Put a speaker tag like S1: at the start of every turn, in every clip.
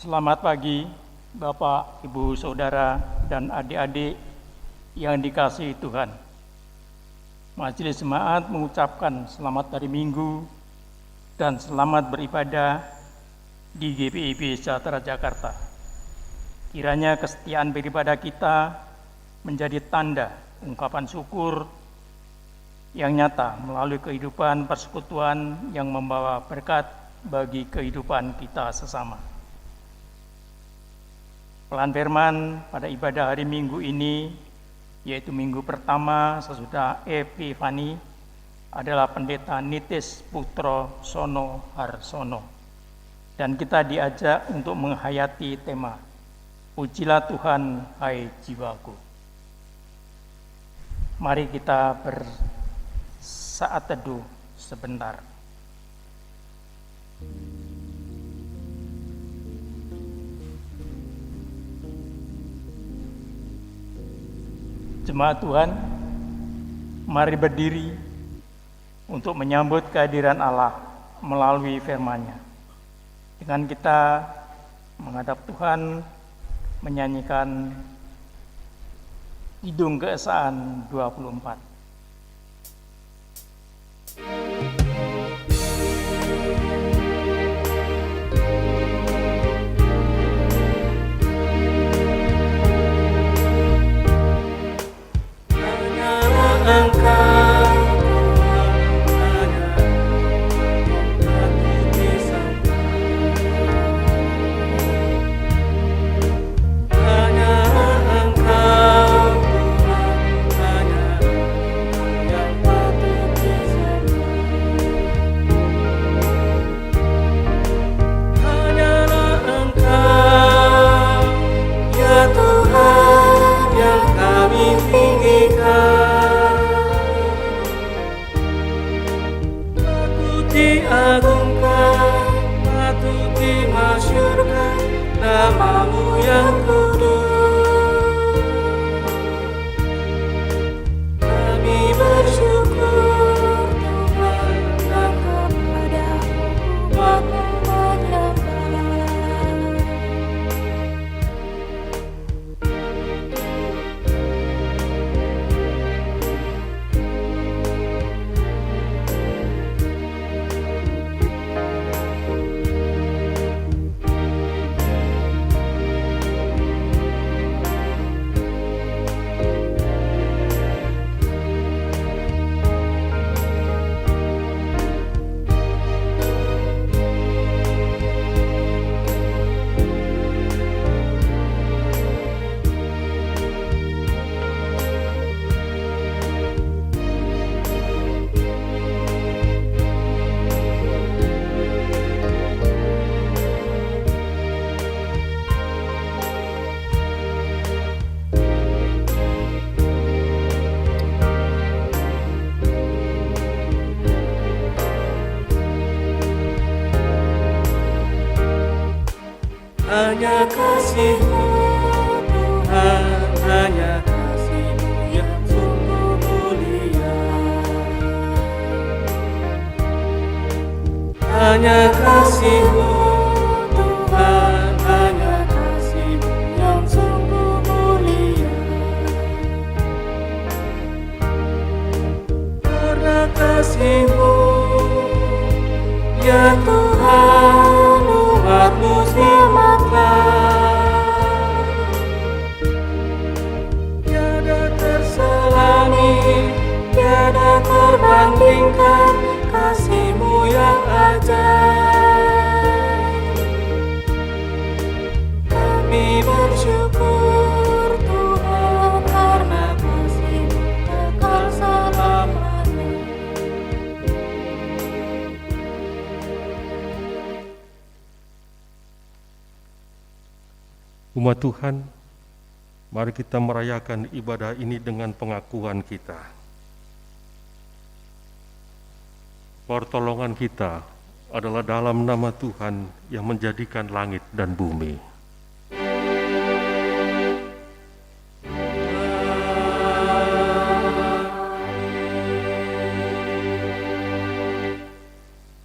S1: Selamat pagi, Bapak, Ibu, Saudara, dan adik-adik yang dikasihi Tuhan. Majelis Jemaat mengucapkan selamat hari Minggu dan selamat beribadah di GPIB Sejahtera Jakarta. Kiranya kesetiaan beribadah kita menjadi tanda ungkapan syukur yang nyata melalui kehidupan persekutuan yang membawa berkat bagi kehidupan kita sesama. Pelan firman pada ibadah hari Minggu ini, yaitu minggu pertama sesudah Epifani, adalah Pendeta Nitis Putro Sono Harsono. Dan kita diajak untuk menghayati tema, Pujilah Tuhan, hai jiwaku. Mari kita bersaat teduh sebentar. Jemaat Tuhan, mari berdiri untuk menyambut kehadiran Allah melalui firman-Nya. Dengan kita menghadap Tuhan, menyanyikan Kidung Keesaan 24.
S2: Hanya kasih-Mu Tuhan, hanya kasih-Mu yang sungguh mulia. Hanya kasih-Mu Tuhan, hanya kasih-Mu yang sungguh mulia. Karena kasih-Mu, ya Tuhan, umat-Mu tiada terselami, tiada terbandingkan kasih-Mu yang ajaib. Kami bersyukur Tuhan karena kasih-Mu kekal selamanya.
S3: Umat Tuhan, mari kita merayakan ibadah ini dengan pengakuan kita. Pertolongan kita adalah dalam nama Tuhan yang menjadikan langit dan bumi.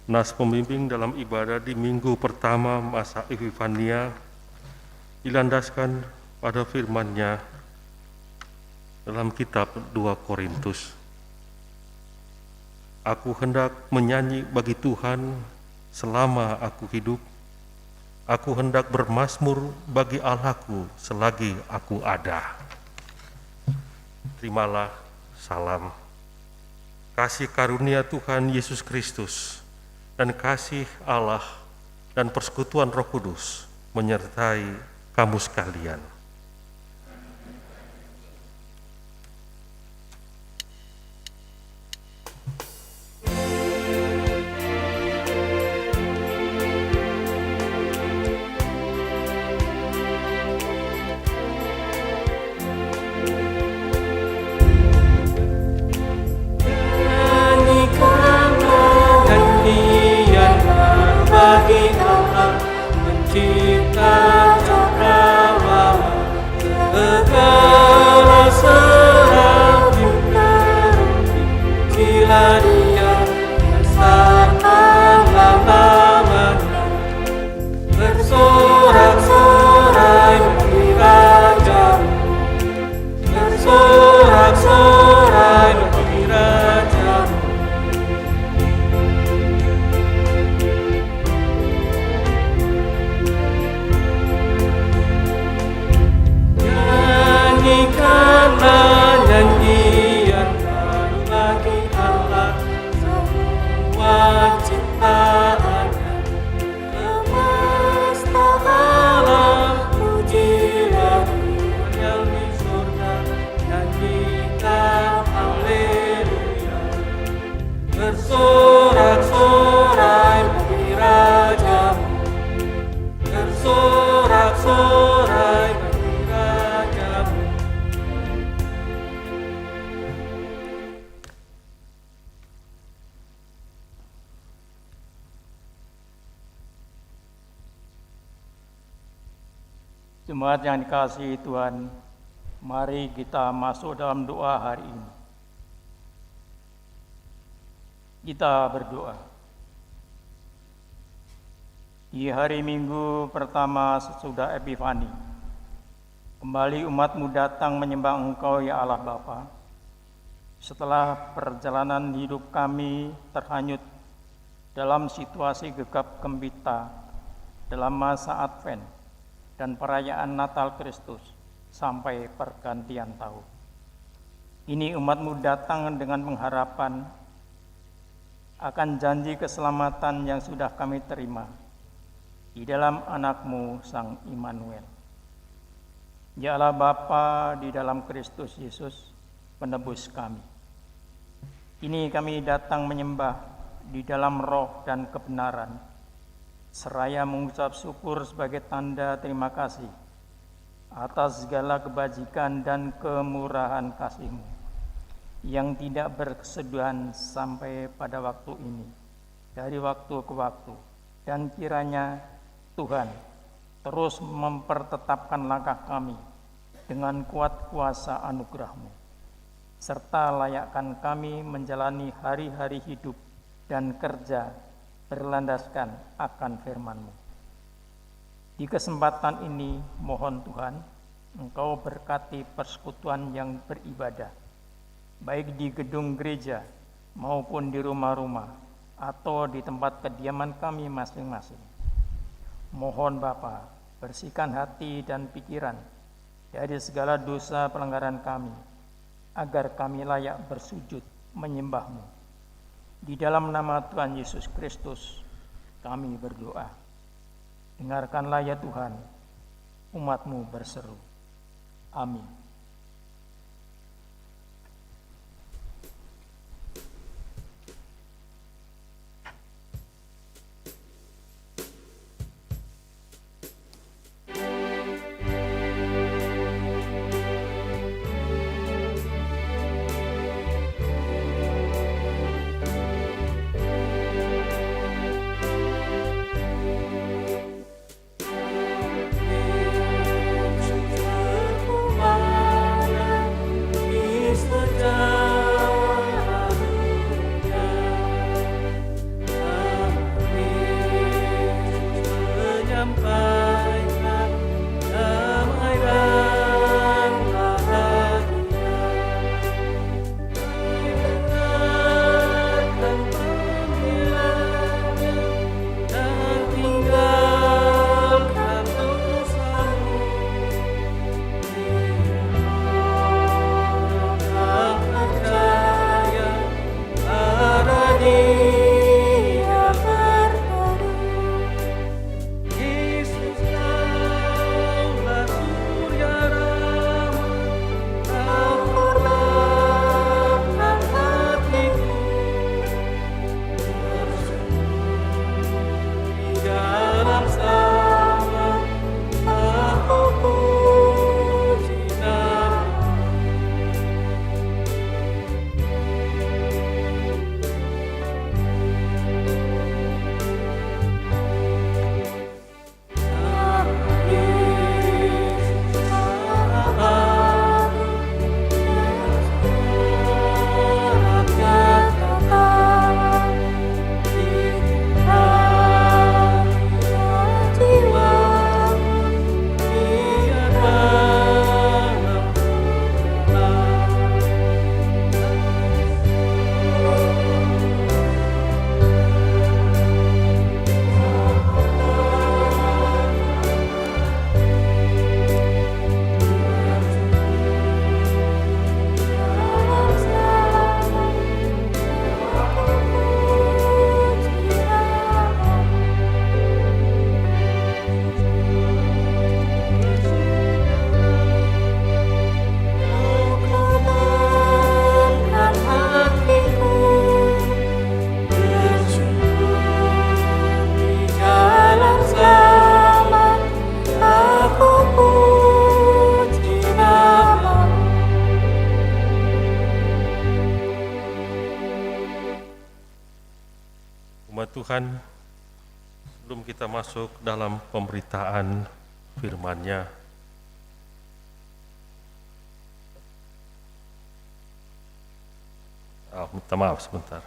S3: Nas pembimbing dalam ibadah di minggu pertama masa Epifania dilandaskan pada firman-Nya dalam kitab 2 Korintus. Aku hendak menyanyi bagi Tuhan selama aku hidup. Aku hendak bermazmur bagi Allahku selagi aku ada. Terimalah salam. Kasih karunia Tuhan Yesus Kristus dan kasih Allah dan persekutuan Roh Kudus menyertai kamu sekalian.
S1: Jemaat yang dikasihi Tuhan, mari kita masuk dalam doa hari ini. Kita berdoa. Di hari Minggu pertama sesudah Epifani, kembali umat-Mu datang menyembah Engkau ya Allah Bapa. Setelah perjalanan hidup kami terhanyut dalam situasi gegap gempita dalam masa Advent dan perayaan Natal Kristus sampai pergantian tahun. Ini umat-Mu datang dengan pengharapan akan janji keselamatan yang sudah kami terima di dalam anak-Mu Sang Immanuel. Ya Allah Bapa, di dalam Kristus Yesus penebus kami. Ini kami datang menyembah di dalam roh dan kebenaran, seraya mengucap syukur sebagai tanda terima kasih atas segala kebajikan dan kemurahan kasih-Mu yang tidak berkesudahan sampai pada waktu ini, dari waktu ke waktu. Dan kiranya Tuhan terus mempertetapkan langkah kami dengan kuat kuasa anugerah-Mu, serta layakkan kami menjalani hari-hari hidup dan kerja berlandaskan akan firman-Mu. Di kesempatan ini, mohon Tuhan, Engkau berkati persekutuan yang beribadah, baik di gedung gereja maupun di rumah-rumah atau di tempat kediaman kami masing-masing. Mohon Bapa, bersihkan hati dan pikiran dari segala dosa pelanggaran kami, agar kami layak bersujud menyembah-Mu. Di dalam nama Tuhan Yesus Kristus kami berdoa. Dengarkanlah ya Tuhan, umat-Mu berseru. Amin.
S2: menyampaikan
S3: Tuhan, sebelum kita masuk dalam pemberitaan firman-Nya, minta maaf sebentar.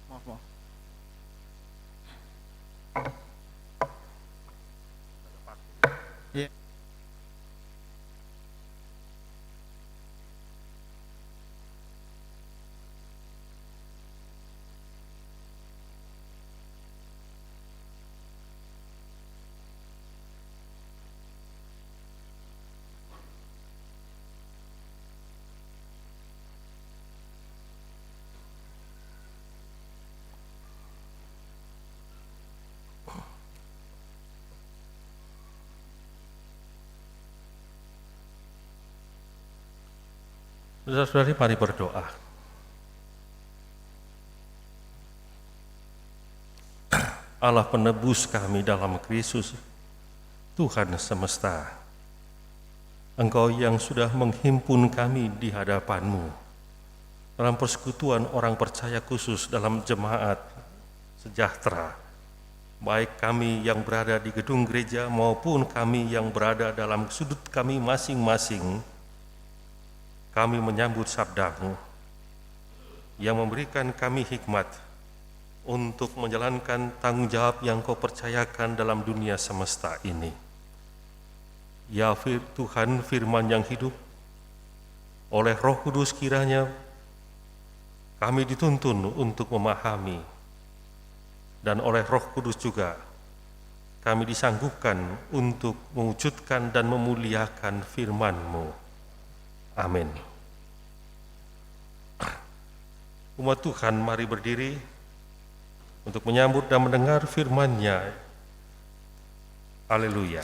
S1: Maaf.
S4: Iya.
S3: Saudara-saudari, mari berdoa. Allah penebus kami dalam Kristus, Tuhan semesta, Engkau yang sudah menghimpun kami di hadapan-Mu dalam persekutuan orang percaya khusus dalam jemaat sejahtera, baik kami yang berada di gedung gereja maupun kami yang berada dalam sudut kami masing-masing. Kami menyambut sabda-Mu yang memberikan kami hikmat untuk menjalankan tanggung jawab yang Kau percayakan dalam dunia semesta ini. Ya Tuhan, firman yang hidup, oleh Roh Kudus kiranya kami dituntun untuk memahami, dan oleh Roh Kudus juga kami disanggupkan untuk mewujudkan dan memuliakan firman-Mu. Amin. Umat Tuhan, mari berdiri untuk menyambut dan mendengar firman-Nya. Haleluya.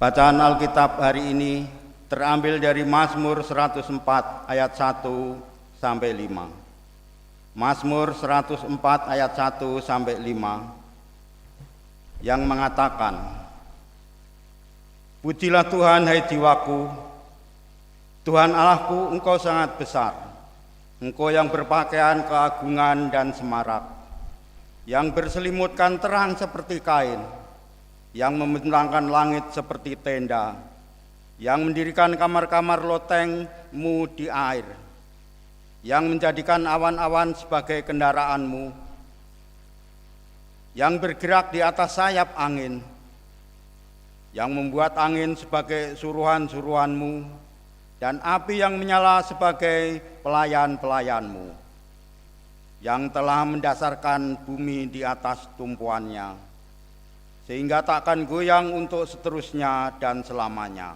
S4: Bacaan Alkitab hari ini terambil dari Mazmur 104 ayat 1 sampai 5. Mazmur 104 ayat 1 sampai 5 yang mengatakan, Pujilah Tuhan, hai jiwaku, Tuhan Allahku, Engkau sangat besar, Engkau yang berpakaian keagungan dan semarak, yang berselimutkan terang seperti kain, yang membentangkan langit seperti tenda, yang mendirikan kamar-kamar loteng-Mu di air, yang menjadikan awan-awan sebagai kendaraan-Mu, yang bergerak di atas sayap angin, yang membuat angin sebagai suruhan-suruhan-Mu, dan api yang menyala sebagai pelayan-pelayan-Mu, yang telah mendasarkan bumi di atas tumpuannya, sehingga takkan goyang untuk seterusnya dan selamanya.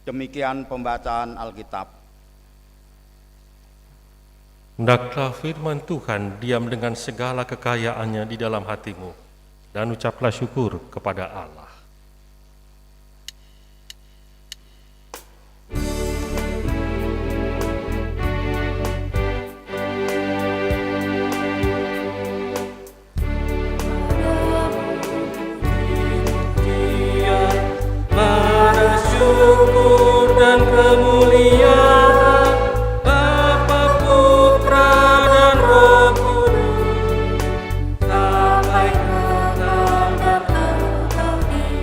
S4: Demikian pembacaan Alkitab.
S3: Hendaklah firman Tuhan diam dengan segala kekayaannya di dalam hatimu, dan ucaplah syukur kepada Allah.
S2: Syukur dan kemuliaan Bapa, Putra dan Roh Kudus sampai kekal dan abadi.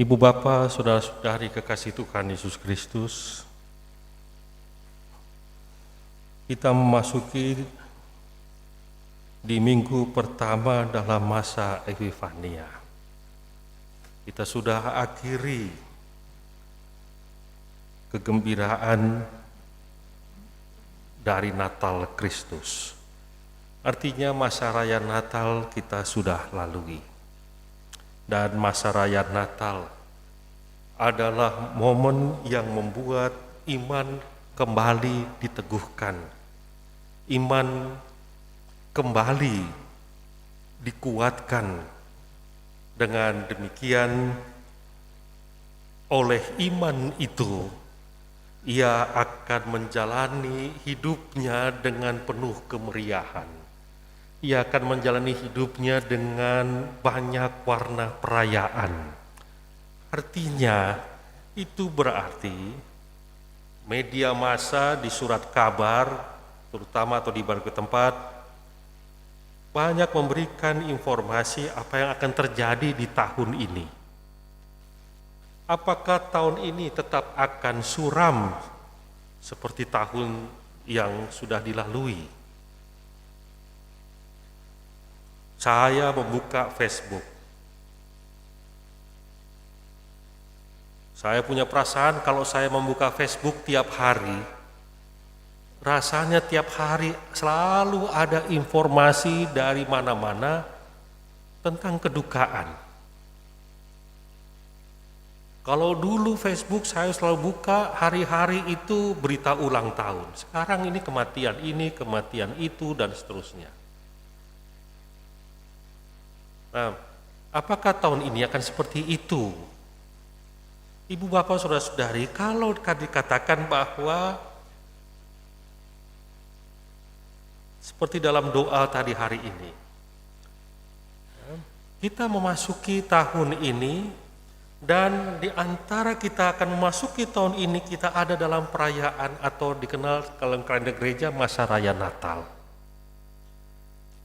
S3: Ibu Bapa, saudara-saudari kekasih Tuhan Yesus Kristus, kita memasuki di minggu pertama dalam masa Epifania. Kita sudah akhiri kegembiraan dari Natal Kristus. Artinya masa raya Natal kita sudah lalui. Dan masa raya Natal adalah momen yang membuat iman kembali diteguhkan. Iman kembali dikuatkan. Dengan demikian, oleh iman itu, ia akan menjalani hidupnya dengan penuh kemeriahan. Ia akan menjalani hidupnya dengan banyak warna perayaan. Artinya, itu berarti media massa di surat kabar, terutama atau di berbagai tempat, banyak memberikan informasi apa yang akan terjadi di tahun ini. Apakah tahun ini tetap akan suram seperti tahun yang sudah dilalui? Saya membuka Facebook. Saya punya perasaan kalau saya membuka Facebook tiap hari, rasanya tiap hari selalu ada informasi dari mana-mana tentang kedukaan. Kalau dulu Facebook saya selalu buka hari-hari itu berita ulang tahun. Sekarang ini, kematian itu, dan seterusnya. Nah, apakah tahun ini akan seperti itu? Ibu bapak saudara-saudari, kalau dikatakan bahwa seperti dalam doa tadi hari ini, kita memasuki tahun ini, dan di antara kita akan memasuki tahun ini, kita ada dalam perayaan atau dikenal dalam kalender gereja masa raya Natal.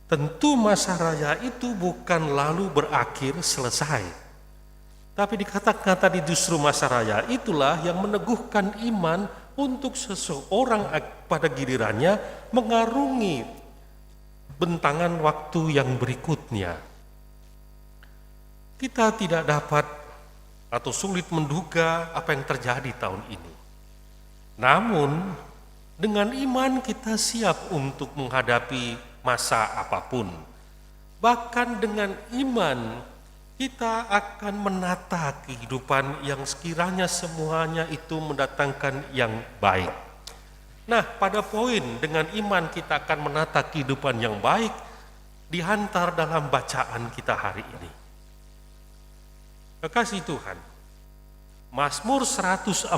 S3: Tentu masa raya itu bukan lalu berakhir selesai. Tapi dikatakan tadi justru masa raya itulah yang meneguhkan iman untuk seseorang pada gilirannya mengarungi bentangan waktu yang berikutnya. Kita tidak dapat atau sulit menduga apa yang terjadi tahun ini. Namun dengan iman kita siap untuk menghadapi masa apapun. Bahkan dengan iman kita akan menata kehidupan yang sekiranya semuanya itu mendatangkan yang baik. Nah, pada poin dengan iman kita akan menata kehidupan yang baik dihantar dalam bacaan kita hari ini. Kekasih Tuhan, Mazmur 104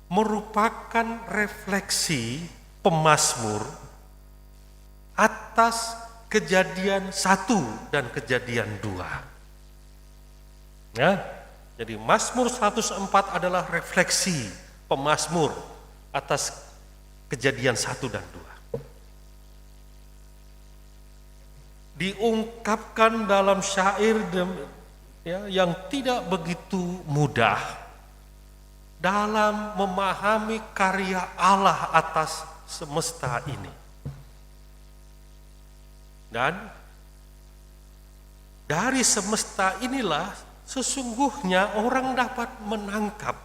S3: merupakan refleksi pemazmur atas kejadian 1 dan kejadian 2. Ya, jadi Mazmur 104 adalah refleksi pemazmur atas kejadian 1 dan 2. Diungkapkan dalam syair yang tidak begitu mudah dalam memahami karya Allah atas semesta ini. Dan dari semesta inilah sesungguhnya orang dapat menangkap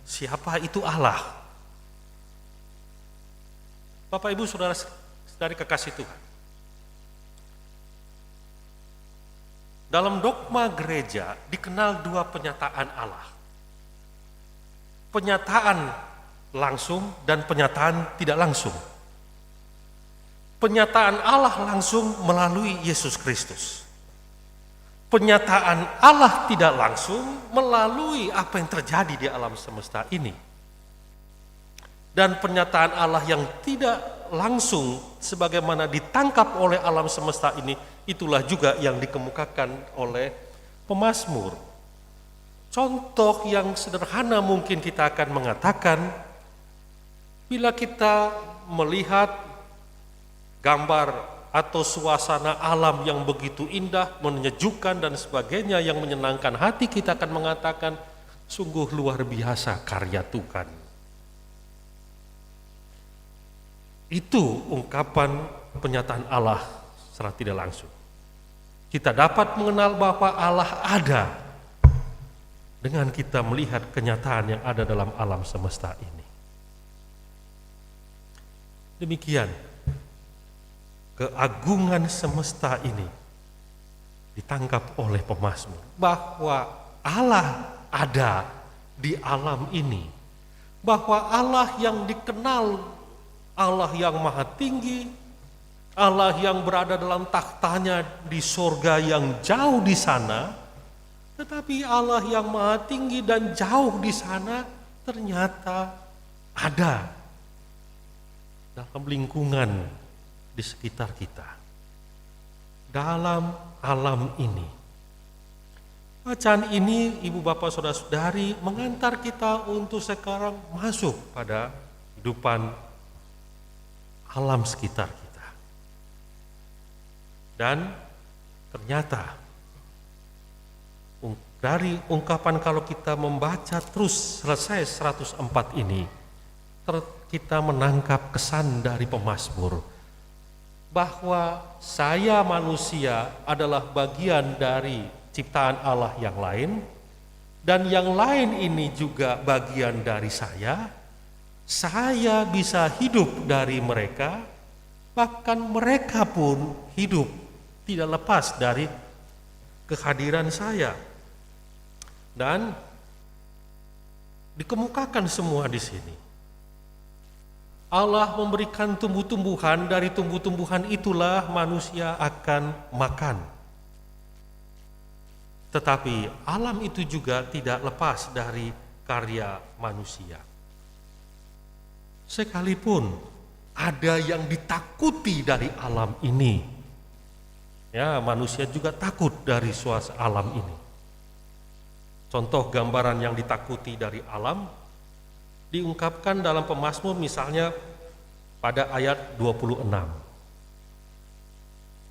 S3: siapa itu Allah. Bapak Ibu Saudara dari kekasih Tuhan, dalam dogma gereja dikenal dua penyataan Allah. Penyataan langsung dan penyataan tidak langsung. Penyataan Allah langsung melalui Yesus Kristus. Penyataan Allah tidak langsung melalui apa yang terjadi di alam semesta ini. Dan penyataan Allah yang tidak langsung sebagaimana ditangkap oleh alam semesta ini, itulah juga yang dikemukakan oleh pemazmur. Contoh yang sederhana mungkin kita akan mengatakan, bila kita melihat gambar atau suasana alam yang begitu indah, menyejukkan dan sebagainya yang menyenangkan hati, kita akan mengatakan sungguh luar biasa karya Tuhan. Itu ungkapan penyataan Allah secara tidak langsung. Kita dapat mengenal bahwa Allah ada dengan kita melihat kenyataan yang ada dalam alam semesta ini. Demikian keagungan semesta ini ditangkap oleh pemazmur, bahwa Allah ada di alam ini, bahwa Allah yang dikenal, Allah yang maha tinggi, Allah yang berada dalam takhtanya di sorga yang jauh di sana, tetapi Allah yang maha tinggi dan jauh di sana ternyata ada dalam lingkungan di sekitar kita, dalam alam ini. Bacaan ini, Ibu Bapak Saudara-saudari, mengantar kita untuk sekarang masuk pada kehidupan alam sekitar kita. Dan ternyata dari ungkapan, kalau kita membaca terus selesai 104 ini, kita menangkap kesan dari pemazmur bahwa saya manusia adalah bagian dari ciptaan Allah yang lain, dan yang lain ini juga bagian dari saya bisa hidup dari mereka, bahkan mereka pun hidup tidak lepas dari kehadiran saya. Dan dikemukakan semua di sini. Allah memberikan tumbuh-tumbuhan, dari tumbuh-tumbuhan itulah manusia akan makan. Tetapi alam itu juga tidak lepas dari karya manusia. Sekalipun ada yang ditakuti dari alam ini, ya, manusia juga takut dari suasana alam ini. Contoh gambaran yang ditakuti dari alam diungkapkan dalam pemazmur, misalnya pada ayat 26.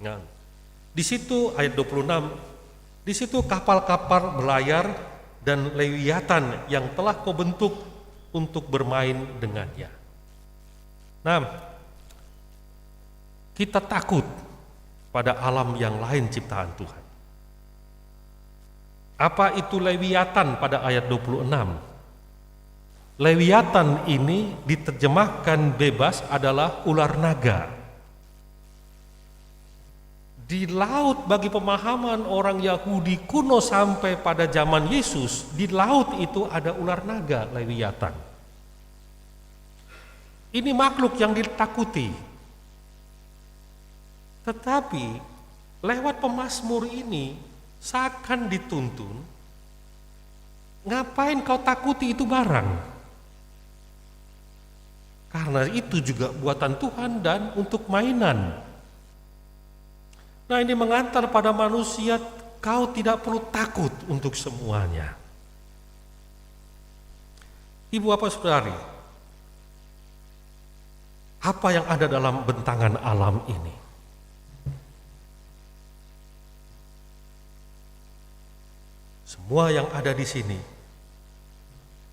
S3: Nah, di situ ayat 26, di situ kapal-kapal berlayar dan lewiatan yang telah kau bentuk untuk bermain dengannya. Nah, kita takut pada alam yang lain ciptaan Tuhan. Apa itu lewiatan pada ayat 26? Lewiatan ini diterjemahkan bebas adalah ular naga. Di laut, bagi pemahaman orang Yahudi kuno sampai pada zaman Yesus, di laut itu ada ular naga, lewiatan. Ini makhluk yang ditakuti. Tetapi lewat pemazmur ini seakan dituntun, ngapain kau takuti itu barang? Karena itu juga buatan Tuhan dan untuk mainan. Nah, ini mengantar pada manusia, kau tidak perlu takut untuk semuanya. Ibu Bapak Saudari, apa yang ada dalam bentangan alam ini? Semua yang ada di sini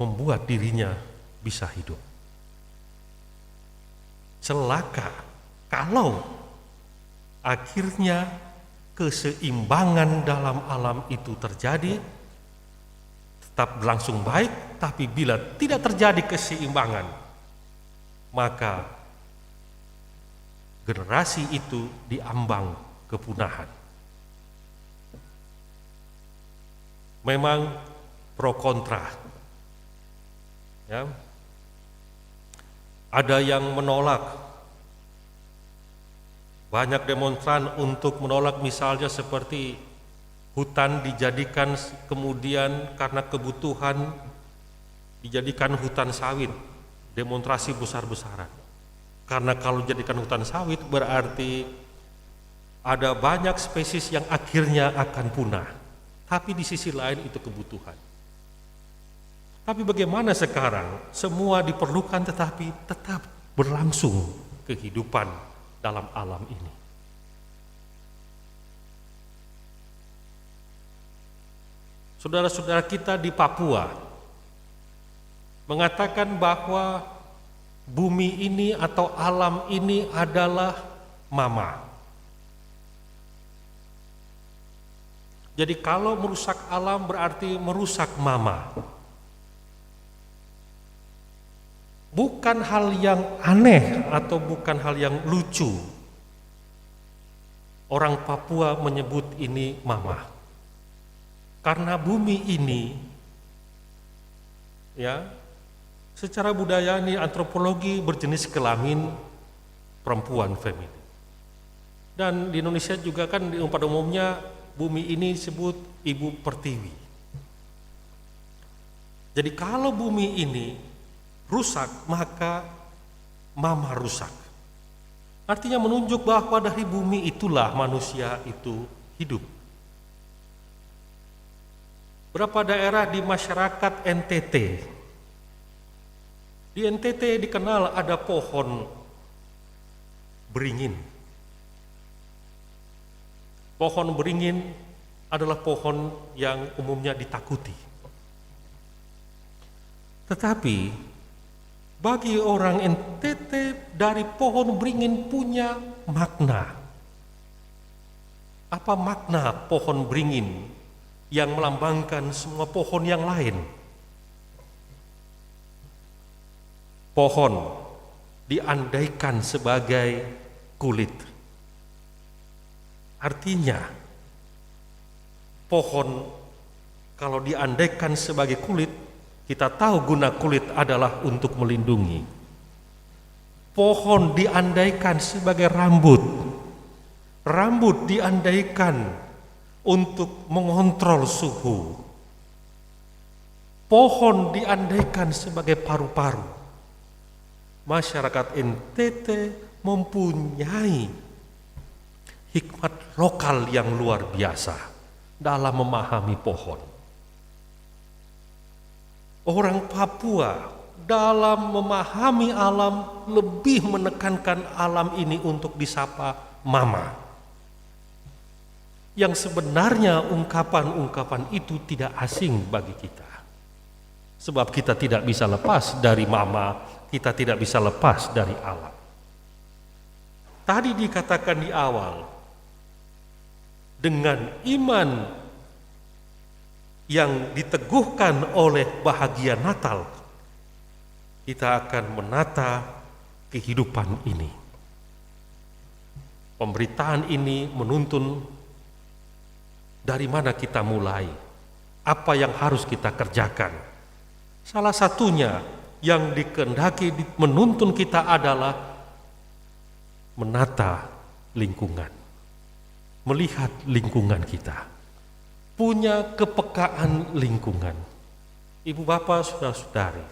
S3: membuat dirinya bisa hidup. Celaka kalau akhirnya keseimbangan dalam alam itu terjadi, tetap berlangsung baik, tapi bila tidak terjadi keseimbangan, maka generasi itu diambang kepunahan. Memang pro kontra, ya. Ada yang menolak, banyak demonstran untuk menolak, misalnya seperti hutan dijadikan kemudian karena kebutuhan dijadikan hutan sawit, demonstrasi besar-besaran. Karena kalau dijadikan hutan sawit berarti ada banyak spesies yang akhirnya akan punah. Tapi di sisi lain itu kebutuhan. Tapi bagaimana sekarang? Semua diperlukan tetapi tetap berlangsung kehidupan dalam alam ini. saudara-saudara kita di Papua mengatakan bahwa bumi ini atau alam ini adalah mama. Jadi kalau merusak alam berarti merusak mama. Bukan hal yang aneh atau bukan hal yang lucu. Orang Papua menyebut ini mama. Karena bumi ini, ya, secara budaya ini antropologi berjenis kelamin perempuan, feminin. Dan di Indonesia juga kan pada umumnya bumi ini disebut ibu pertiwi. Jadi kalau bumi ini rusak, maka mama rusak. Artinya menunjuk bahwa dari bumi itulah manusia itu hidup. Berapa daerah di masyarakat NTT? Di NTT dikenal ada pohon beringin. Pohon beringin adalah pohon yang umumnya ditakuti. Tetapi bagi orang NTT dari pohon beringin punya makna. Apa makna pohon beringin yang melambangkan semua pohon yang lain? Pohon diandaikan sebagai kulit. Artinya, pohon kalau diandaikan sebagai kulit, kita tahu guna kulit adalah untuk melindungi. Pohon diandaikan sebagai rambut. Rambut diandaikan untuk mengontrol suhu. Pohon diandaikan sebagai paru-paru. Masyarakat NTT mempunyai hikmat lokal yang luar biasa dalam memahami pohon. Orang Papua dalam memahami alam lebih menekankan alam ini untuk disapa mama. Yang sebenarnya ungkapan-ungkapan itu tidak asing bagi kita. Sebab kita tidak bisa lepas dari mama, kita tidak bisa lepas dari alam. Tadi dikatakan di awal, dengan iman yang diteguhkan oleh bahagia Natal, kita akan menata kehidupan ini. Pemberitaan ini menuntun dari mana kita mulai, apa yang harus kita kerjakan. Salah satunya yang dikehendaki menuntun kita adalah menata lingkungan, melihat lingkungan kita, punya kepekaan lingkungan. Ibu bapak, saudara-saudari,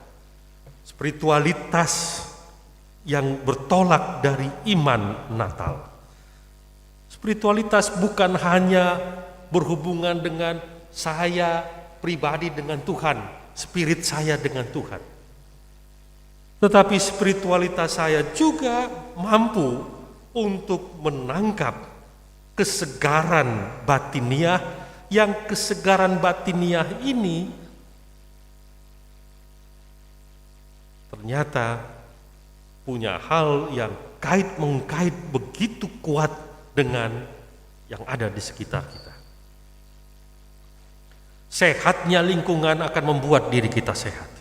S3: spiritualitas yang bertolak dari iman Natal. Spiritualitas bukan hanya berhubungan dengan saya pribadi dengan Tuhan, spirit saya dengan Tuhan. Tetapi spiritualitas saya juga mampu untuk menangkap kesegaran batiniah, yang kesegaran batiniah ini ternyata punya hal yang mengkait begitu kuat dengan yang ada di sekitar kita. Sehatnya lingkungan akan membuat diri kita sehat.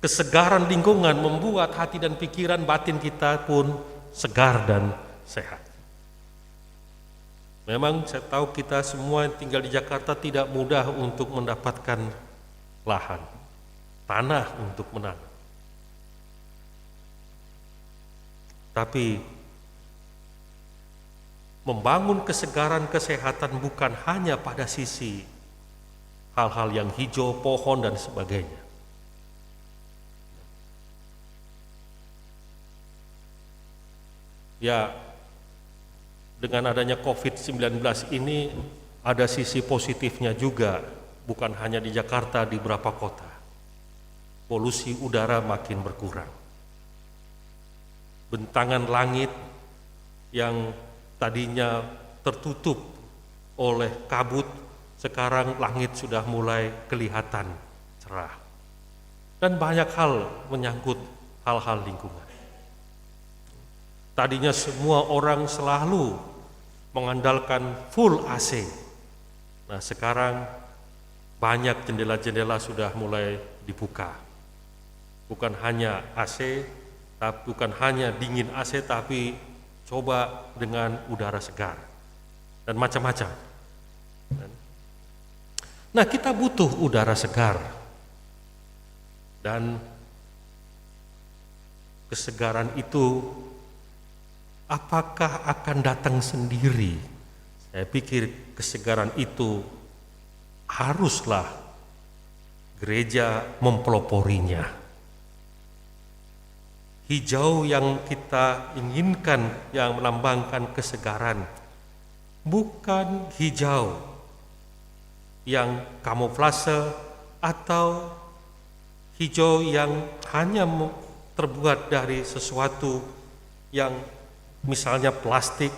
S3: Kesegaran lingkungan membuat hati dan pikiran batin kita pun segar dan sehat. Memang saya tahu kita semua yang tinggal di Jakarta tidak mudah untuk mendapatkan lahan, tanah untuk menanam. Tapi membangun kesegaran kesehatan bukan hanya pada sisi hal-hal yang hijau, pohon dan sebagainya. Ya, dengan adanya COVID-19 ini ada sisi positifnya juga, bukan hanya di Jakarta, di beberapa kota. Polusi udara makin berkurang. Bentangan langit yang tadinya tertutup oleh kabut sekarang langit sudah mulai kelihatan cerah. Dan banyak hal menyangkut hal-hal lingkungan. Tadinya semua orang selalu mengandalkan full AC. Nah, sekarang banyak jendela-jendela sudah mulai dibuka. Bukan hanya AC, bukan hanya dingin AC, tapi coba dengan udara segar dan macam-macam. Nah, kita butuh udara segar, dan kesegaran itu apakah akan datang sendiri? Saya pikir kesegaran itu haruslah gereja mempeloporinya. Hijau yang kita inginkan yang melambangkan kesegaran bukan hijau yang kamuflase atau hijau yang hanya terbuat dari sesuatu yang misalnya plastik,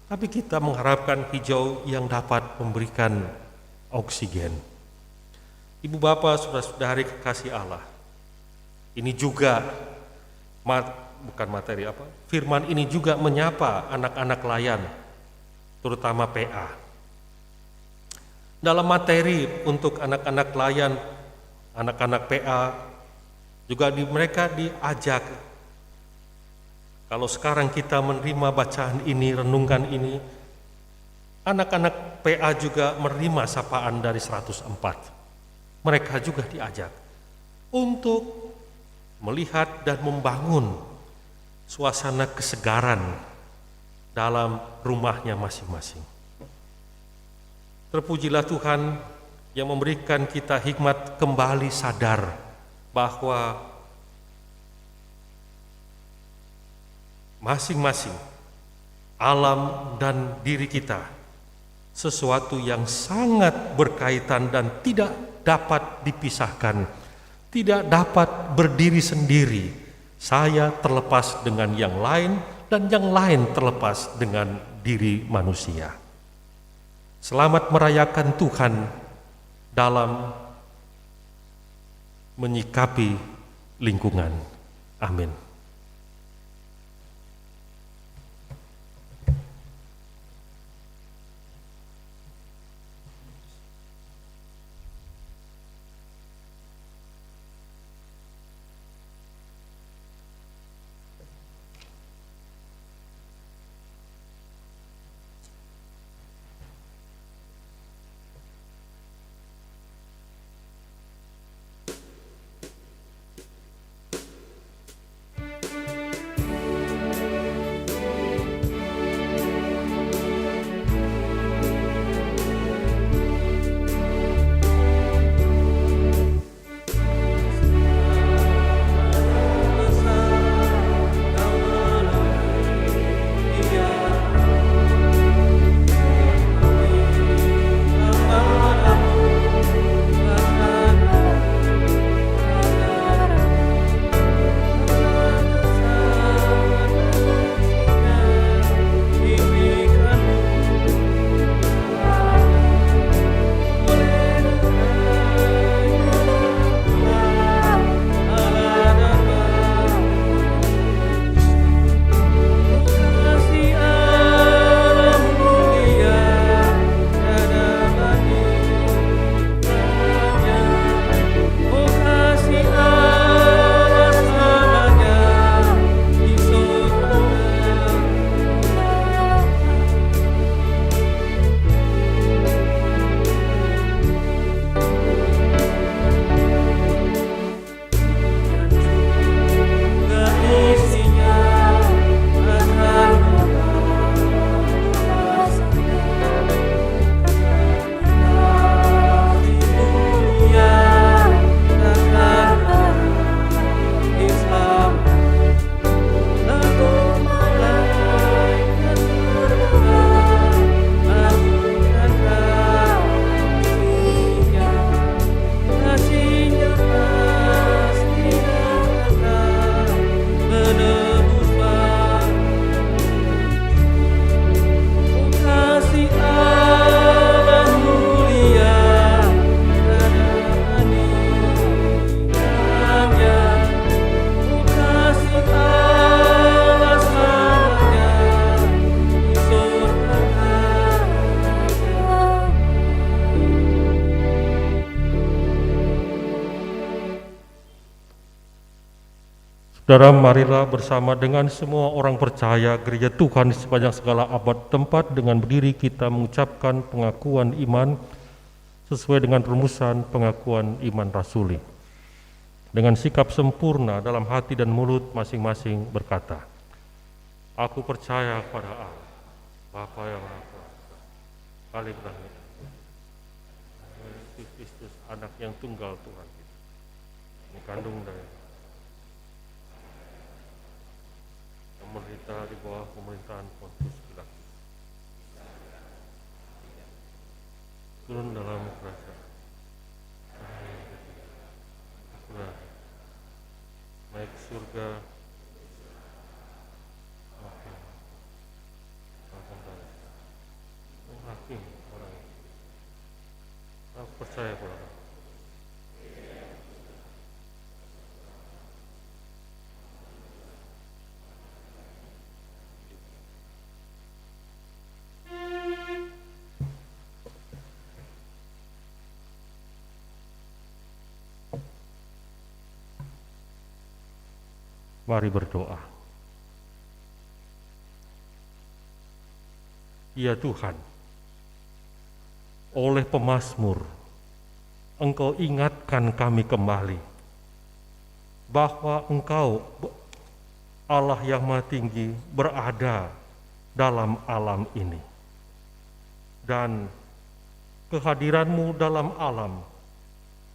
S3: tapi kita mengharapkan hijau yang dapat memberikan oksigen. Ibu bapak, saudara-saudari kekasih Allah, ini juga bukan materi firman ini juga menyapa anak-anak layan, terutama PA. Dalam materi untuk anak-anak layan, anak-anak PA juga mereka diajak. Kalau sekarang kita menerima bacaan ini, renungan ini, anak-anak PA juga menerima sapaan dari 104. Mereka juga diajak untuk melihat dan membangun suasana kesegaran dalam rumahnya masing-masing. Terpujilah Tuhan yang memberikan kita hikmat kembali sadar bahwa masing-masing alam dan diri kita sesuatu yang sangat berkaitan dan tidak dapat dipisahkan, tidak dapat berdiri sendiri. Saya terlepas dengan yang lain dan yang lain terlepas dengan diri manusia. Selamat merayakan Tuhan dalam menyikapi lingkungan. Amin. Saudara, marilah bersama dengan semua orang percaya gereja Tuhan di sepanjang segala abad tempat dengan berdiri kita mengucapkan pengakuan iman sesuai dengan rumusan pengakuan iman rasuli. Dengan sikap sempurna dalam hati dan mulut masing-masing berkata, Aku percaya kepada Allah, Bapa yang Maha Kuasa, paling langit, Yesus Kristus, Anak yang tunggal Tuhan kita, mengandung dari yang menderita di bawah pemerintahan Pontius Pilatus, turun dalam kerajaan, naik surga, hakim orang. Aku percaya pada Allah. Mari berdoa. Ya Tuhan, oleh pemazmur, Engkau ingatkan kami kembali bahwa Engkau, Allah yang Maha Tinggi, berada dalam alam ini. Dan kehadiran-Mu dalam alam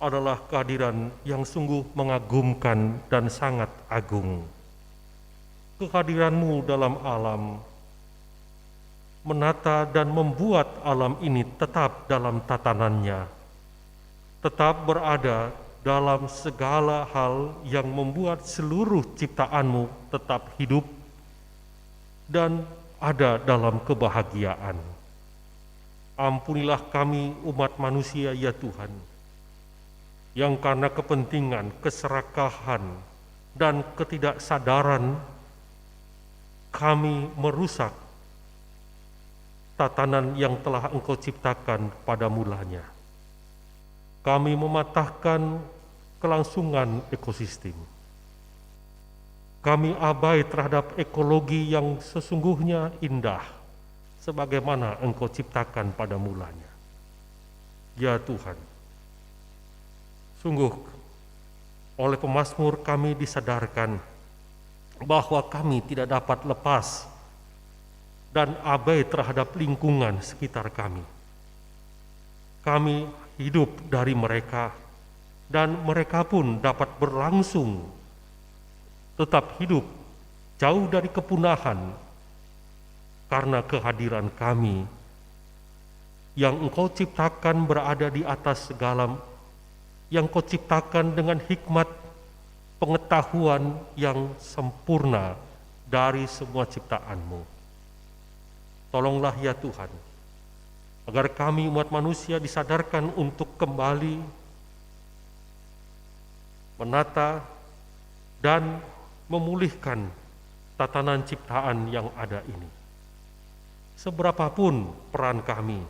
S3: adalah kehadiran yang sungguh mengagumkan dan sangat agung. Kehadiran-Mu dalam alam menata dan membuat alam ini tetap dalam tatanannya, tetap berada dalam segala hal yang membuat seluruh ciptaan-Mu tetap hidup dan ada dalam kebahagiaan. Ampunilah kami umat manusia ya Tuhan, yang karena kepentingan, keserakahan, dan ketidaksadaran kami merusak tatanan yang telah Engkau ciptakan pada mulanya. Kami mematahkan kelangsungan ekosistem. Kami abai terhadap ekologi yang sesungguhnya indah, sebagaimana Engkau ciptakan pada mulanya. Ya Tuhan, sungguh oleh pemazmur kami disadarkan bahwa kami tidak dapat lepas dan abai terhadap lingkungan sekitar kami. Kami hidup dari mereka dan mereka pun dapat berlangsung tetap hidup jauh dari kepunahan karena kehadiran kami yang Engkau ciptakan berada di atas segala, yang Kau ciptakan dengan hikmat pengetahuan yang sempurna dari semua ciptaan-Mu. Tolonglah ya Tuhan, agar kami umat manusia disadarkan untuk kembali menata dan memulihkan tatanan ciptaan yang ada ini. Seberapapun peran kami,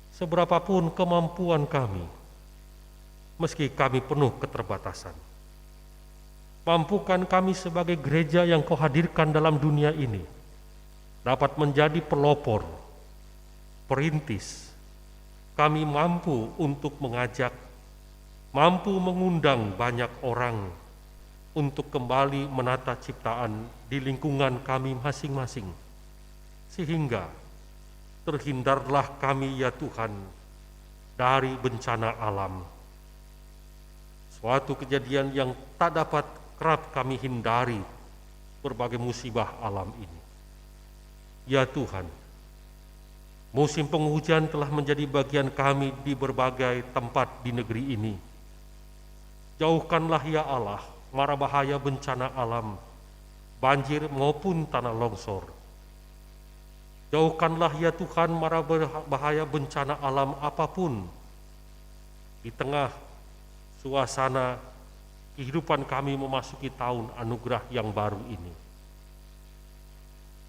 S3: seberapapun kemampuan kami, meski kami penuh keterbatasan, mampukan kami sebagai gereja yang Kau hadirkan dalam dunia ini dapat menjadi pelopor, perintis. Kami mampu untuk mengajak, mampu mengundang banyak orang untuk kembali menata ciptaan di lingkungan kami masing-masing. Sehingga terhindarlah kami ya Tuhan dari bencana alam. Suatu kejadian yang tak dapat kerap kami hindari, berbagai musibah alam ini. Ya Tuhan, musim penghujan telah menjadi bagian kami di berbagai tempat di negeri ini. Jauhkanlah ya Allah mara bahaya bencana alam, banjir maupun tanah longsor. Jauhkanlah ya Tuhan mara bahaya bencana alam apapun di tengah suasana kehidupan kami memasuki tahun anugerah yang baru ini.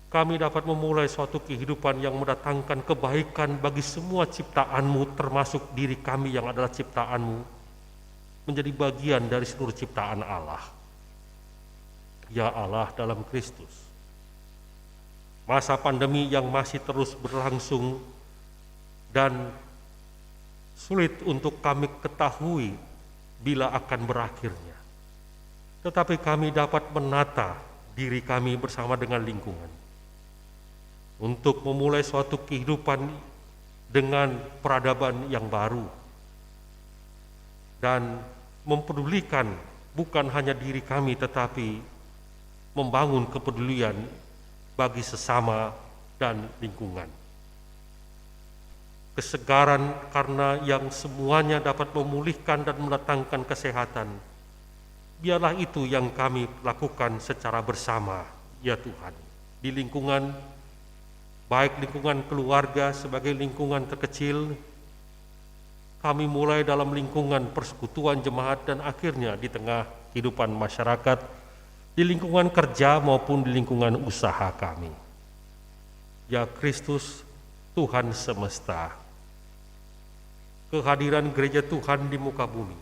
S3: Kami dapat memulai suatu kehidupan yang mendatangkan kebaikan bagi semua ciptaan-Mu, termasuk diri kami yang adalah ciptaan-Mu, menjadi bagian dari seluruh ciptaan Allah. ya Allah dalam Kristus. Masa pandemi yang masih terus berlangsung dan sulit untuk kami ketahui bila akan berakhirnya. Tetapi kami dapat menata diri kami bersama dengan lingkungan untuk memulai suatu kehidupan dengan peradaban yang baru dan mempedulikan bukan hanya diri kami tetapi membangun kepedulian bagi sesama dan lingkungan. Kesegaran karena yang semuanya dapat memulihkan dan mendatangkan kesehatan. Biarlah itu yang kami lakukan secara bersama, ya Tuhan. Di lingkungan, baik lingkungan keluarga sebagai lingkungan terkecil, kami mulai dalam lingkungan persekutuan jemaat dan akhirnya di tengah kehidupan masyarakat, di lingkungan kerja maupun di lingkungan usaha kami. Ya Kristus, Tuhan semesta, kehadiran gereja Tuhan di muka bumi,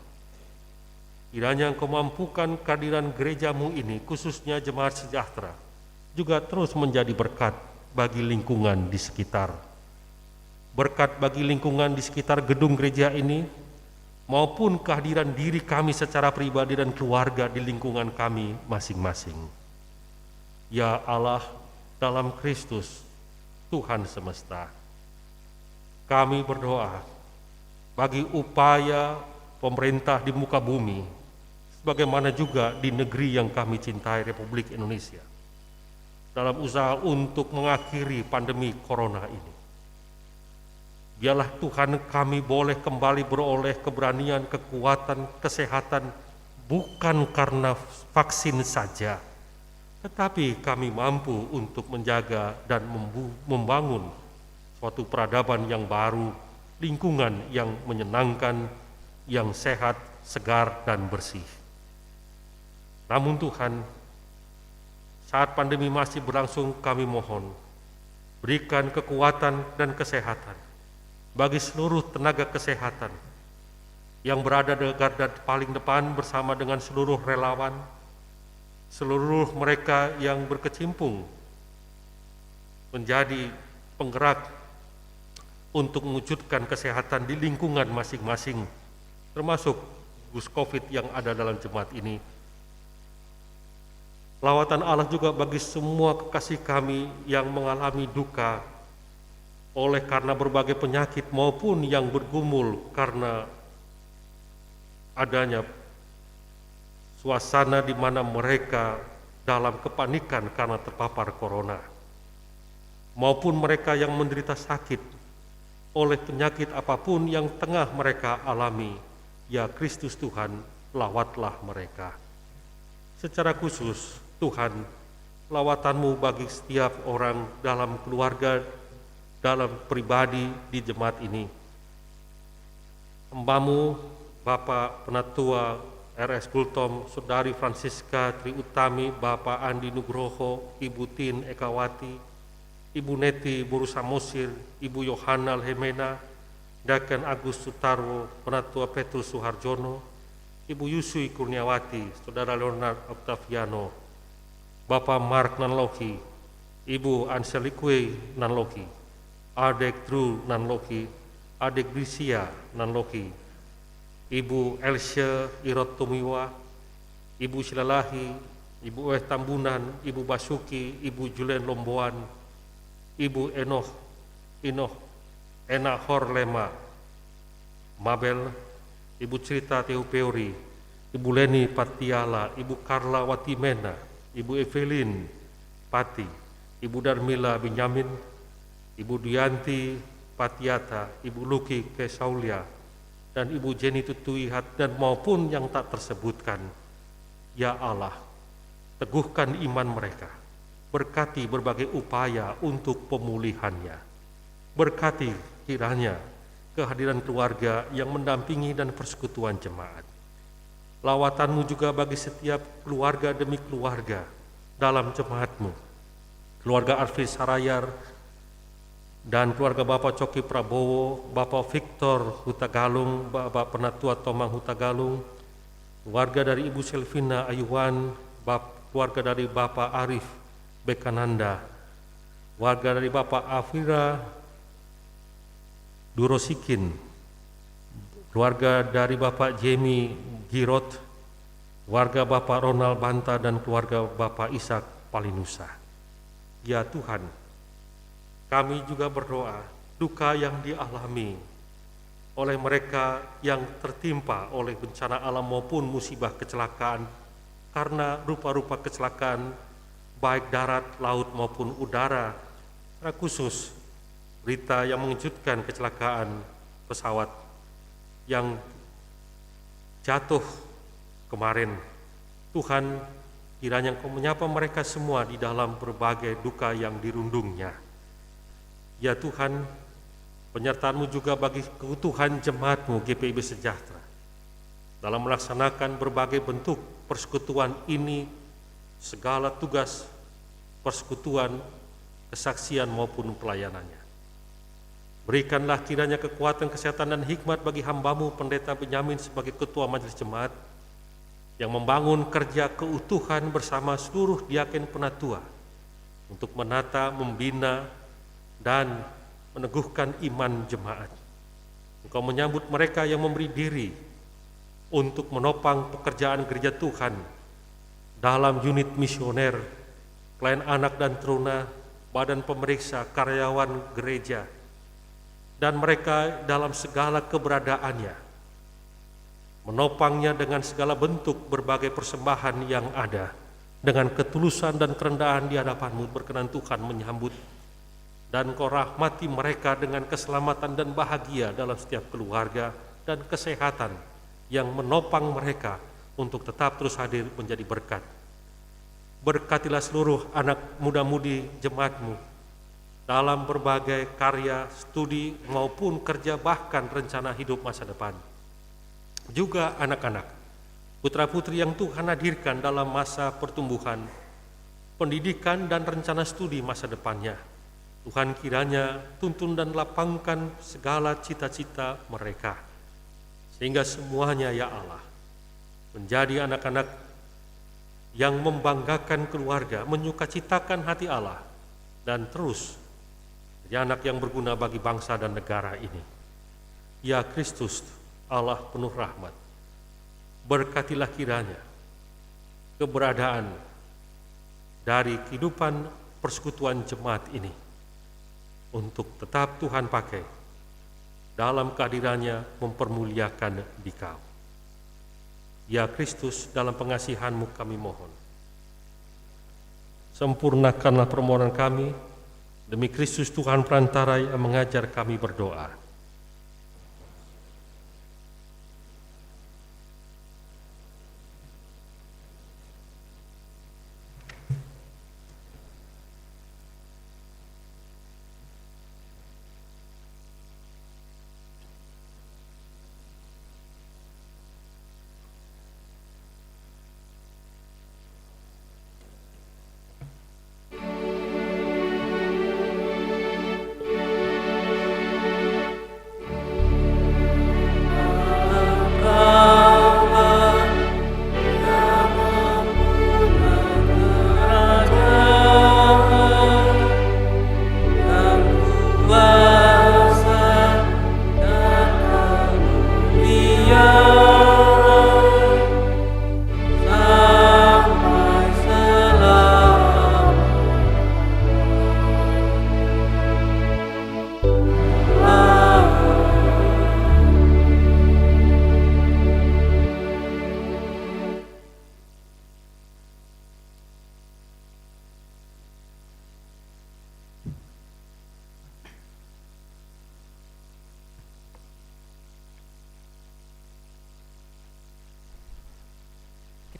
S3: kiranya Engkau mampukan kehadiran gerejamu ini, khususnya jemaat sejahtera, juga terus menjadi berkat bagi lingkungan di sekitar. Berkat bagi lingkungan di sekitar gedung gereja ini, maupun kehadiran diri kami secara pribadi dan keluarga di lingkungan kami masing-masing. Ya Allah dalam Kristus, Tuhan semesta, kami berdoa bagi upaya pemerintah di muka bumi, sebagaimana juga di negeri yang kami cintai, Republik Indonesia, dalam usaha untuk mengakhiri pandemi corona ini. Biarlah Tuhan kami boleh kembali beroleh keberanian, kekuatan, kesehatan, bukan karena vaksin saja, tetapi kami mampu untuk menjaga dan membangun suatu peradaban yang baru, lingkungan yang menyenangkan, yang sehat, segar, dan bersih. Namun Tuhan, saat pandemi masih berlangsung, kami mohon, berikan kekuatan dan kesehatan bagi seluruh tenaga kesehatan yang berada di garda paling depan bersama dengan seluruh relawan, seluruh mereka yang berkecimpung menjadi penggerak untuk mewujudkan kesehatan di lingkungan masing-masing, termasuk gus COVID yang ada dalam jemaat ini. Lawatan Allah juga bagi semua kekasih kami yang mengalami duka oleh karena berbagai penyakit maupun yang bergumul karena adanya suasana di mana mereka dalam kepanikan karena terpapar corona, maupun mereka yang menderita sakit oleh penyakit apapun yang tengah mereka alami. Ya Kristus Tuhan, lawatlah mereka. Secara khusus Tuhan, lawatan-Mu bagi setiap orang dalam keluarga, dalam pribadi di jemaat ini. Hamba-Mu, Bapak Penatua RS Gultom, Saudari Francisca Triutami, Bapak Andi Nugroho, Ibu Tin Ekawati, Ibu Neti Buru Samosir, Ibu Yohana Hemena, Daken Agus Sutarwo, Penatua Petrus Suharjono, Ibu Yusui Kurniawati, Saudara Leonard Octaviano, Bapak Mark Nanloki, Ibu Anselikwe Nanloki, Adek Drew Nanloki, Adek Brisia Nanloki, Ibu Elsia Irot Tumiwa, Ibu Silalahi, Ibu Tambunan, Ibu Basuki, Ibu Julen Lomboan, Ibu Enah Horlema, Mabel, Ibu Cerita Teopeori, Ibu Leni Patiala, Ibu Karla Watimena, Ibu Evelyn Pati, Ibu Darmila Benyamin, Ibu Dianti Patiata, Ibu Luki Kesaulia, dan Ibu Jenny Tutuihat, dan maupun yang tak tersebutkan. Ya Allah, teguhkan iman mereka, berkati berbagai upaya untuk pemulihannya. Berkati kiranya kehadiran keluarga yang mendampingi dan persekutuan jemaat. Lawatan-Mu juga bagi setiap keluarga demi keluarga dalam jemaat-Mu. Keluarga Arfi Sarayar dan keluarga Bapak Coki Prabowo, Bapak Victor Hutagalung, Bapak Penatua Tomang Hutagalung, keluarga dari Ibu Selvina Ayuwan, keluarga dari Bapak Arif Bekananda, warga dari Bapak Afira Durosikin, keluarga dari Bapak Jemi Girot, warga Bapak Ronald Banta, dan keluarga Bapak Ishak Palinusa. Ya Tuhan, kami juga berdoa duka yang dialami oleh mereka yang tertimpa oleh bencana alam maupun musibah kecelakaan, karena rupa-rupa kecelakaan baik darat, laut maupun udara. Secara khusus berita yang mengejutkan kecelakaan pesawat yang jatuh kemarin. Tuhan, kiranya Engkau menyapa mereka semua di dalam berbagai duka yang dirundungnya. Ya Tuhan, penyertaan-Mu juga bagi keutuhan jemaat-Mu GPIB Sejahtera dalam melaksanakan berbagai bentuk persekutuan ini, segala tugas persekutuan, kesaksian maupun pelayanannya. Berikanlah kiranya kekuatan, kesehatan, dan hikmat bagi hamba-Mu Pendeta Benyamin sebagai Ketua Majelis Jemaat yang membangun kerja keutuhan bersama seluruh diaken penatua untuk menata, membina, dan meneguhkan iman jemaat. Engkau menyambut mereka yang memberi diri untuk menopang pekerjaan gereja Tuhan dalam unit misioner, pelayan anak dan teruna, badan pemeriksa, karyawan gereja, dan mereka dalam segala keberadaannya, menopangnya dengan segala bentuk berbagai persembahan yang ada, dengan ketulusan dan kerendahan di hadapan-Mu. Berkenan Tuhan menyambut, dan Kau rahmati mereka dengan keselamatan dan bahagia dalam setiap keluarga, dan kesehatan yang menopang mereka untuk tetap terus hadir menjadi berkat. Berkatilah seluruh anak muda-mudi jemaat-Mu dalam berbagai karya, studi maupun kerja, bahkan rencana hidup masa depan. Juga anak-anak, putra-putri yang Tuhan hadirkan dalam masa pertumbuhan, pendidikan, dan rencana studi masa depannya. Tuhan, kiranya tuntun dan lapangkan segala cita-cita mereka, sehingga semuanya, ya Allah, menjadi anak-anak yang membanggakan keluarga, menyukacitakan hati Allah, dan terus menjadi anak yang berguna bagi bangsa dan negara ini. Ya Kristus, Allah penuh rahmat, berkatilah kiranya keberadaan dari kehidupan persekutuan jemaat ini untuk tetap Tuhan pakai dalam kehadirannya mempermuliakan Dikau. Ya Kristus, dalam pengasihan-Mu kami mohon, sempurnakanlah permohonan kami demi Kristus Tuhan perantara yang mengajar kami berdoa.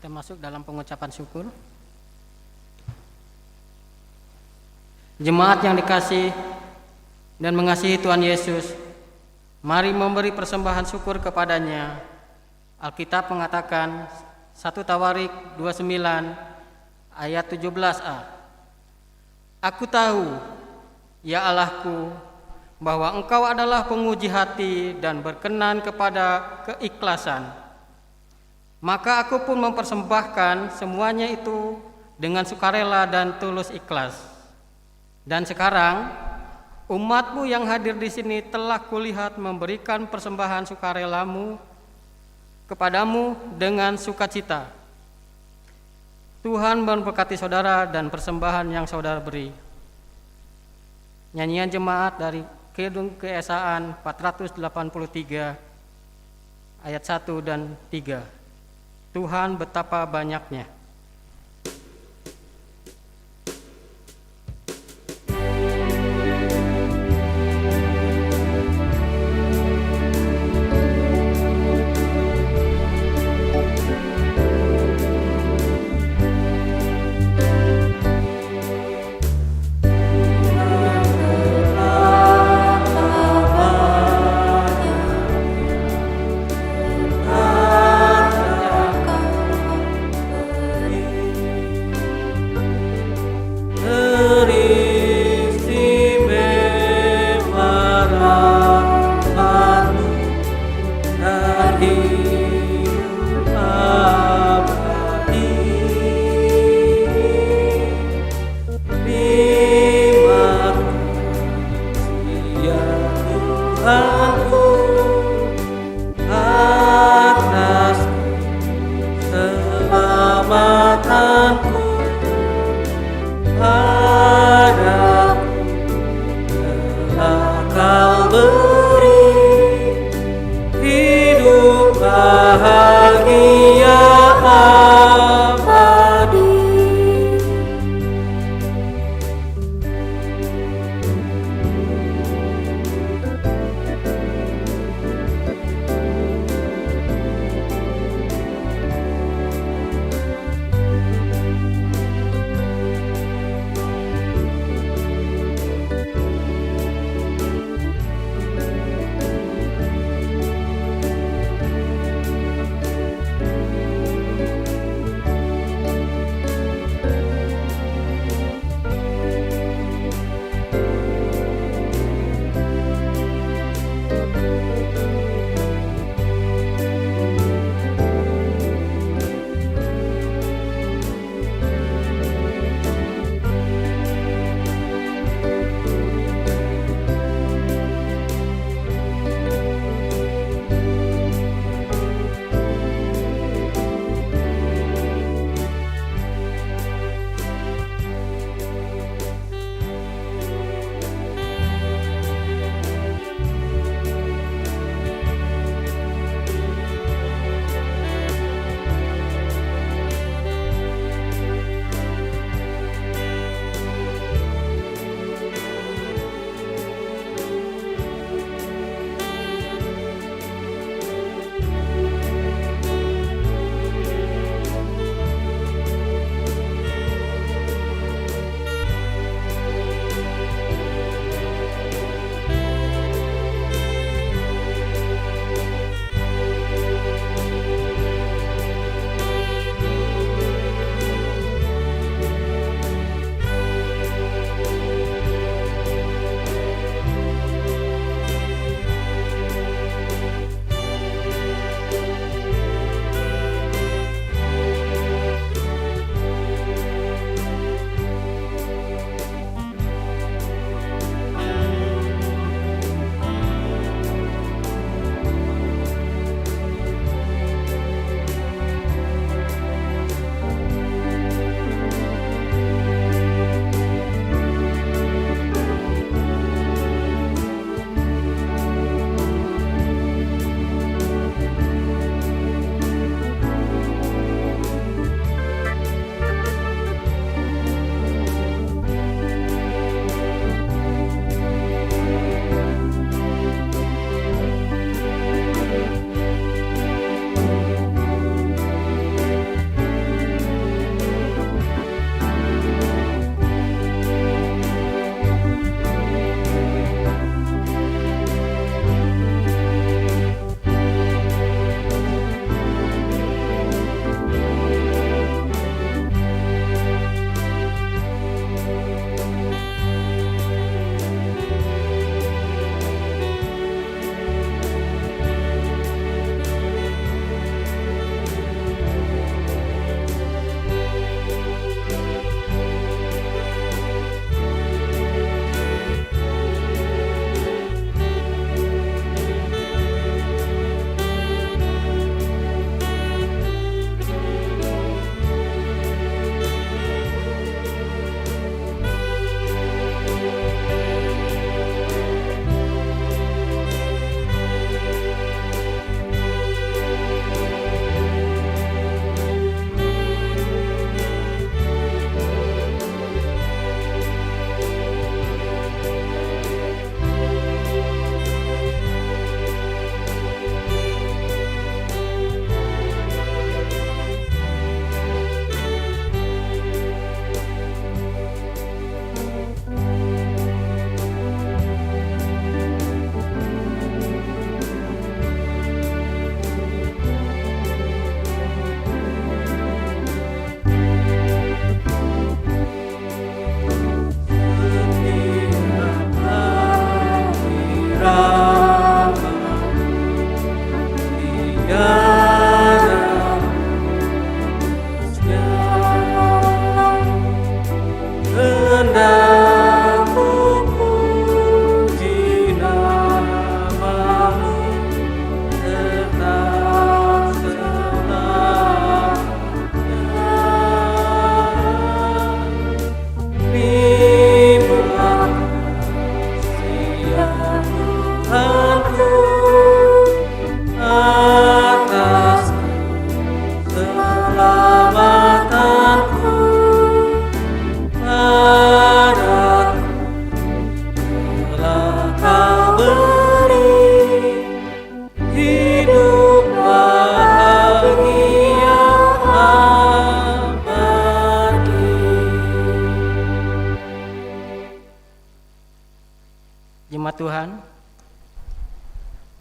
S5: Kita masuk dalam pengucapan syukur. Jemaat yang dikasih dan mengasihi Tuhan Yesus, mari memberi persembahan syukur kepadanya. Alkitab mengatakan 1 Tawarik 29 ayat 17a. Aku tahu, ya Allahku, bahwa Engkau adalah penguji hati dan berkenan kepada keikhlasan. Maka aku pun mempersembahkan semuanya itu dengan sukarela dan tulus ikhlas. Dan sekarang umatmu yang hadir di sini telah kulihat memberikan persembahan sukarelamu kepadamu dengan sukacita. Tuhan memberkati saudara dan persembahan yang saudara beri. Nyanyian jemaat dari Kidung Keesaan 483 ayat 1 dan 3. Tuhan betapa banyaknya.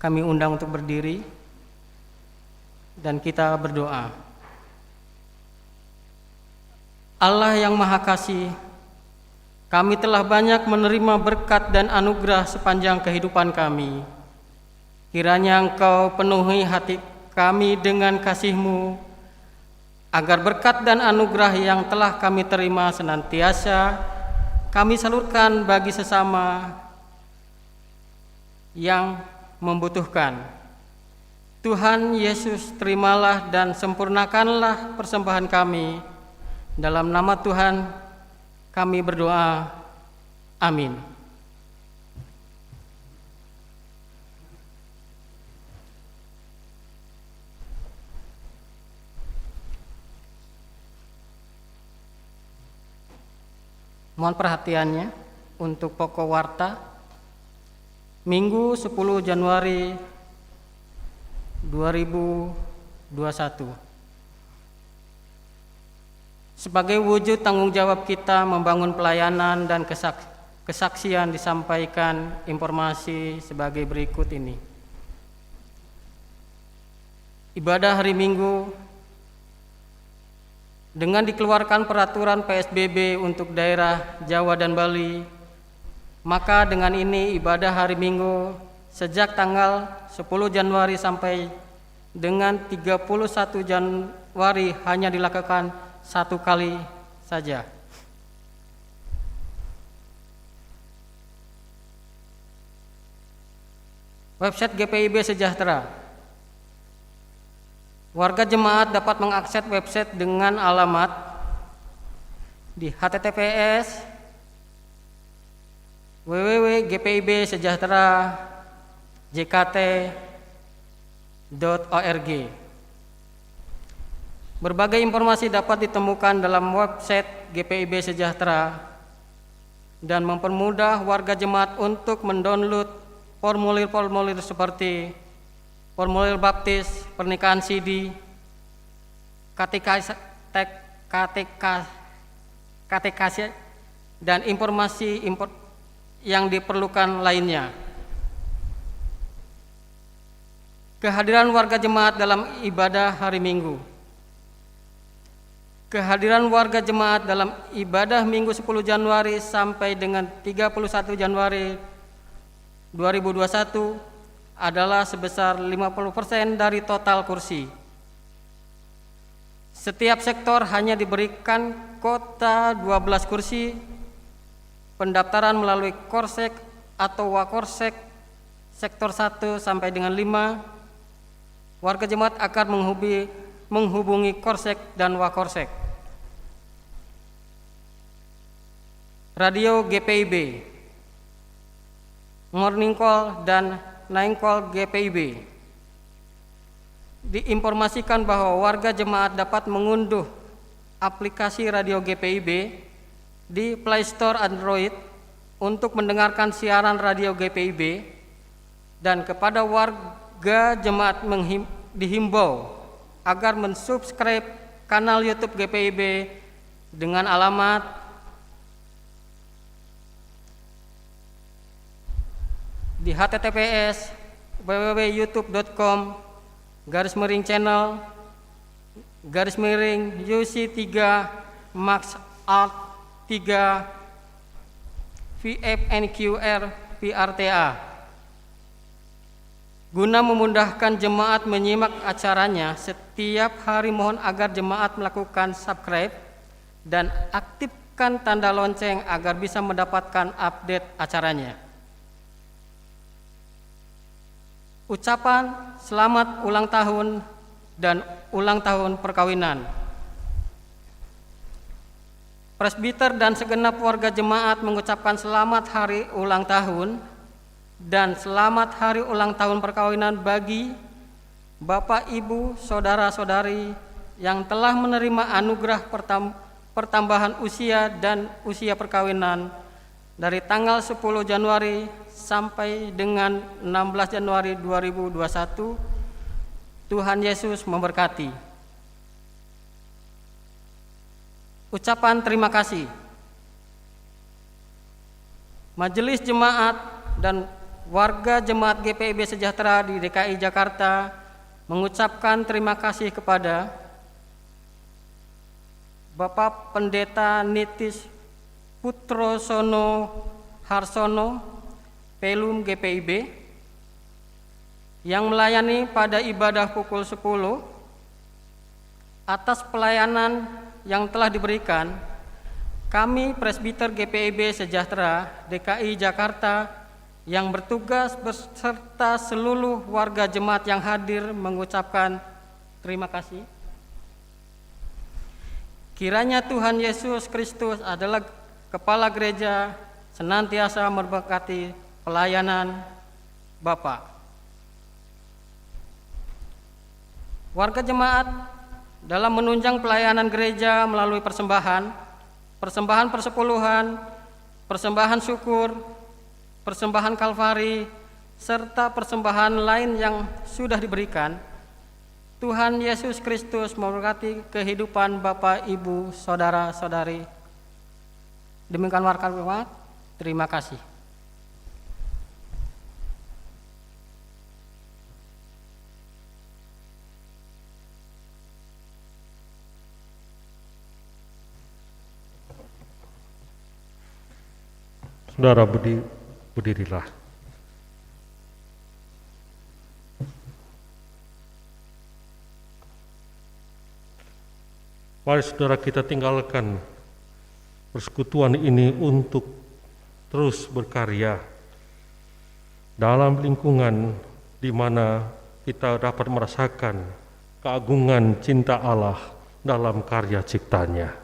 S5: kami undang untuk berdiri dan kita berdoa. Allah yang Maha Kasih, kami telah banyak menerima berkat dan anugerah sepanjang kehidupan kami. Kiranya Engkau penuhi hati kami dengan kasih-Mu, agar berkat dan anugerah yang telah kami terima senantiasa kami salurkan bagi sesama yang membutuhkan. Tuhan Yesus, terimalah dan sempurnakanlah persembahan kami. Dalam nama Tuhan kami berdoa. Amin. Mohon perhatiannya untuk pokok warta Minggu 10 Januari 2021. Sebagai wujud tanggung jawab kita membangun pelayanan dan kesaksian, disampaikan informasi sebagai berikut ini. Ibadah hari Minggu dengan dikeluarkan peraturan PSBB untuk daerah Jawa dan Bali, maka dengan ini ibadah hari Minggu sejak tanggal 10 Januari sampai dengan 31 Januari hanya dilakukan 1 kali saja. Website GPIB Sejahtera. Warga jemaat dapat mengakses website dengan alamat di https www.gpibsejahtera.jkt.org. Berbagai informasi dapat ditemukan dalam website GPIB Sejahtera dan mempermudah warga jemaat untuk mendownload formulir-formulir seperti formulir baptis, pernikahan sidi, katekasi, dan informasi yang diperlukan lainnya. Kehadiran warga jemaat dalam ibadah hari Minggu. Kehadiran warga jemaat dalam ibadah Minggu 10 Januari sampai dengan 31 Januari 2021 adalah sebesar 50% dari total kursi. Setiap sektor hanya diberikan kuota 12 kursi. Pendaftaran melalui Korsek atau Wakorsek sektor 1 sampai dengan 5. Warga jemaat akan menghubungi Korsek dan Wakorsek. Radio GPIB, Morning Call dan Night Call GPIB. Diinformasikan bahwa warga jemaat dapat mengunduh aplikasi radio GPIB di Play Store Android untuk mendengarkan siaran radio GPIB, dan kepada warga jemaat dihimbau agar mensubscribe kanal YouTube GPIB dengan alamat di https www.youtube.com/channel/UC3 Max Alt 3 VFNQR PRTA, guna memudahkan jemaat menyimak acaranya setiap hari. Mohon agar jemaat melakukan subscribe dan aktifkan tanda lonceng agar bisa mendapatkan update acaranya. Ucapan selamat ulang tahun dan ulang tahun perkawinan. Presbiter dan segenap warga jemaat mengucapkan selamat hari ulang tahun dan selamat hari ulang tahun perkawinan bagi Bapak, Ibu, saudara-saudari yang telah menerima anugerah pertambahan usia dan usia perkawinan dari tanggal 10 Januari sampai dengan 16 Januari 2021. Tuhan Yesus memberkati. Ucapan terima kasih. Majelis jemaat dan warga Jemaat GPIB Sejahtera di DKI Jakarta mengucapkan terima kasih kepada Bapak Pendeta Nitis Putrosono Harsono, Pelum GPIB, yang melayani pada ibadah pukul 10 atas pelayanan yang telah diberikan. Kami Presbiter GPIB Sejahtera DKI Jakarta yang bertugas beserta seluruh warga jemaat yang hadir mengucapkan terima kasih. Kiranya Tuhan Yesus Kristus adalah Kepala Gereja senantiasa memberkati pelayanan Bapak. Warga jemaat dalam menunjang pelayanan gereja melalui persembahan persepuluhan, persembahan syukur, persembahan kalvari, serta persembahan lain yang sudah diberikan. Tuhan Yesus Kristus memberkati kehidupan Bapak, Ibu, Saudara-saudari. Demikian warga jemaat, terima kasih.
S3: Saudara berdirilah. Mari saudara kita tinggalkan persekutuan ini untuk terus berkarya dalam lingkungan di mana kita dapat merasakan keagungan cinta Allah dalam karya ciptanya.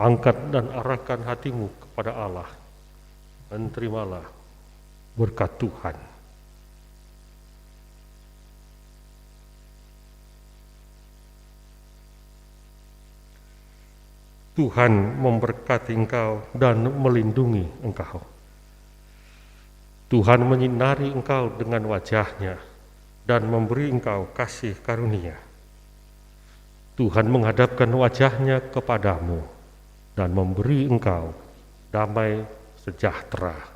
S3: Angkat dan arahkan hatimu kepada Allah dan terimalah berkat Tuhan. Tuhan memberkati engkau dan melindungi engkau. Tuhan menyinari engkau dengan wajah-Nya dan memberi engkau kasih karunia. Tuhan menghadapkan wajah-Nya kepadamu dan memberi engkau damai sejahtera.